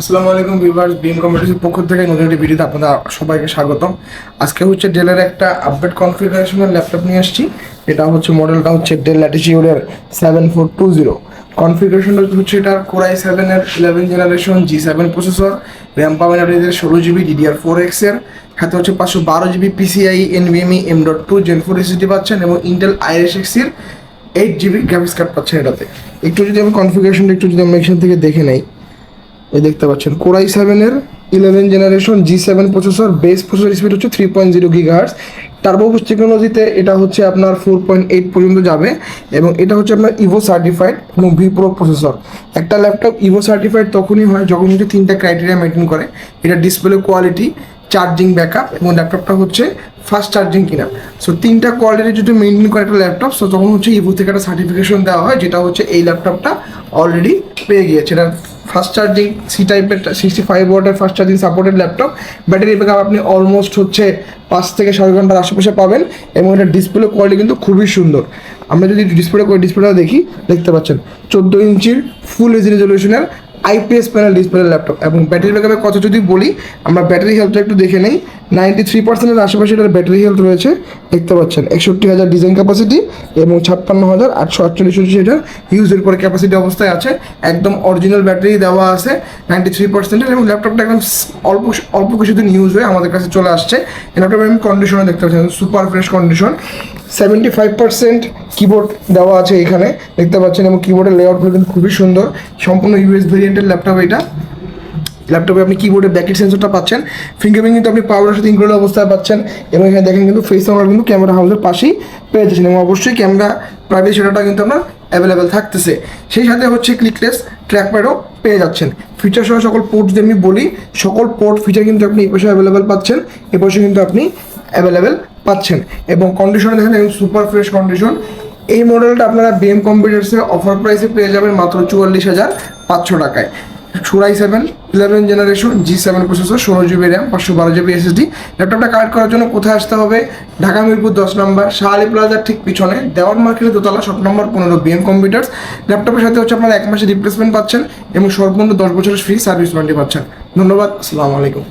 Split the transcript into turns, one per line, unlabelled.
আসসালামু আলাইকুম viewers, BM কম্পিউটার্সের পক্ষ থেকে নতুন একটি ভিডিওতে আপনাদের সবাইকে স্বাগতম। আজকে হচ্ছে ডেলের একটা আপডেট কনফিগারেশনের ল্যাপটপ নিয়ে আসছি। এটা হচ্ছে মডেলটা হচ্ছে ডেল ল্যাটিটিউডের 7420। কনফিগারেশনটা হচ্ছে এটা কোর i7-এর 11 জেনারেশন G7 প্রসেসর, র্যাম পাবেন আপনাদের 16GB DDR4X এর, সাথে হচ্ছে 512GB PCIe NVMe M.2 Gen 4 SSD পাচ্ছেন এবং ইন্টেল IRIS-X এর 8GB গ্রাফিক্স কার্ড পাচ্ছেন এটাতে। একটু যদি আমি কনফিগারেশনটা যদি আমরা এখান থেকে দেখে নেই, এই দেখতে পাচ্ছেন কোর i7-এর 11 generation G7 processor, base processor speed হচ্ছে 3.0 GHz, টার্বো বুস্ট টেকনোলজিতে এটা হচ্ছে আপনার 4.8 পর্যন্ত যাবে এবং এটা হচ্ছে আপনার ইভো সার্টিফাইড এবং ভি প্রো প্রসেসর। একটা ল্যাপটপ ইভো সার্টিফাইড তখনই হয় যখন হচ্ছে 3টা ক্রাইটেরিয়া মেনটেন করে, এটা ডিসপ্লে কোয়ালিটি, চার্জিং ব্যাকআপ এবং ল্যাপটপটা হচ্ছে ফাস্ট চার্জিং কিনা। সো 3টা কোয়ালিটি যদি মেনটেন করে একটা ল্যাপটপ, সো তখন হচ্ছে ইভো থেকে একটা সার্টিফিকেশন দেওয়া হয়, যেটা হচ্ছে এই ল্যাপটপটা অলরেডি পেয়ে গিয়েছে। এটা ফাস্ট চার্জিং সি টাইপের 65 ওয়াটের fast charging supported laptop. Battery backup আপনি অলমোস্ট হচ্ছে 5 থেকে 6 ঘন্টার আশেপাশে পাবেন এবং এটা ডিসপ্লে কোয়ালিটি কিন্তু খুবই সুন্দর। আমরা যদি ডিসপ্লেটা দেখি, দেখতে পাচ্ছেন 14 ইঞ্চির ফুল এইচডি রেজলিউশনের IPS প্যানেল ডিসপ্লে ল্যাপটপ। এবং ব্যাটারি ব্যাকআপের কথা যদি বলি, আমরা ব্যাটারি হেলথটা একটু দেখে নেই। 93%-এর আশেপাশে এটার ব্যাটারি হেলথ রয়েছে, দেখতে পাচ্ছেন। 61,000 ডিজাইন ক্যাপাসিটি এবং 56,848 হচ্ছে এটার ইউজের পরে ক্যাপাসিটি অবস্থায় আছে। একদম অরিজিনাল ব্যাটারি দেওয়া আছে 93%-এর এবং ল্যাপটপটা একদম অল্প কিছুদিন ইউজ হয়ে আমাদের কাছে চলে আসছে। ল্যাপটপের আমি কন্ডিশনে দেখতে পাচ্ছেন সুপার ফ্রেশ কন্ডিশন। 75% কিবোর্ড দেওয়া আছে এখানে, দেখতে পাচ্ছেন, এবং কিবোর্ডের লেআউটগুলো কিন্তু খুবই সুন্দর। সম্পূর্ণ ইউএস ভেরিয়েন্টের ল্যাপটপ এটা। ল্যাপটপে আপনি কিবোর্ডের ব্যাকেট সেন্সরটা পাচ্ছেন, ফিঙ্গারপ্রিন্ট কিন্তু আপনি পাওয়ারের সাথে ইনক্লুডেড অবস্থায় পাচ্ছেন এবং এখানে দেখেন কিন্তু ফেস আনলক কিন্তু ক্যামেরা হাউসের পাশেই পেয়ে যাচ্ছেন এবং অবশ্যই ক্যামেরা প্রাইভেসি সেটাটা কিন্তু আপনার অ্যাভেলেবেল থাকতেছে। সেই সাথে হচ্ছে ক্লিকলেস ট্র্যাকপ্যাডও পেয়ে যাচ্ছেন। ফিচার সহ সকল পোর্ট যদি আমি বলি, সকল পোর্ট ফিচার কিন্তু আপনি এই পাশে অ্যাভেলেবেল পাচ্ছেন, এ পাশে কিন্তু আপনি অ্যাভেলেবেল পাচ্ছেন এবং কন্ডিশনে দেখেন সুপার ফ্রেশ কন্ডিশন। এই মডেলটা আপনারা বিএম কম্পিউটার্সে অফার প্রাইসে পেয়ে যাবেন মাত্র 44,500 টাকায়। Core i7 11 generation G7 processor, 16GB RAM, 512GB SSD। ল্যাপটপটা কালেক্ট করার জন্য কোথায় আসতে হবে? ঢাকা মিরপুর 10 নম্বর, শাহ আলী প্লাজার ঠিক পিছনে, দেওয়ান মার্কেটের দোতলা, শপ নম্বর 15, বিএম কম্পিউটার্স। ল্যাপটপের সাথে হচ্ছে আপনারা 1 মাসের রিপ্লেসমেন্ট পাচ্ছেন এবং সর্বনিম্ন 10 বছরের ফ্রি সার্ভিস ওয়ারেন্টি পাচ্ছেন। ধন্যবাদ, আসসালামু আলাইকুম।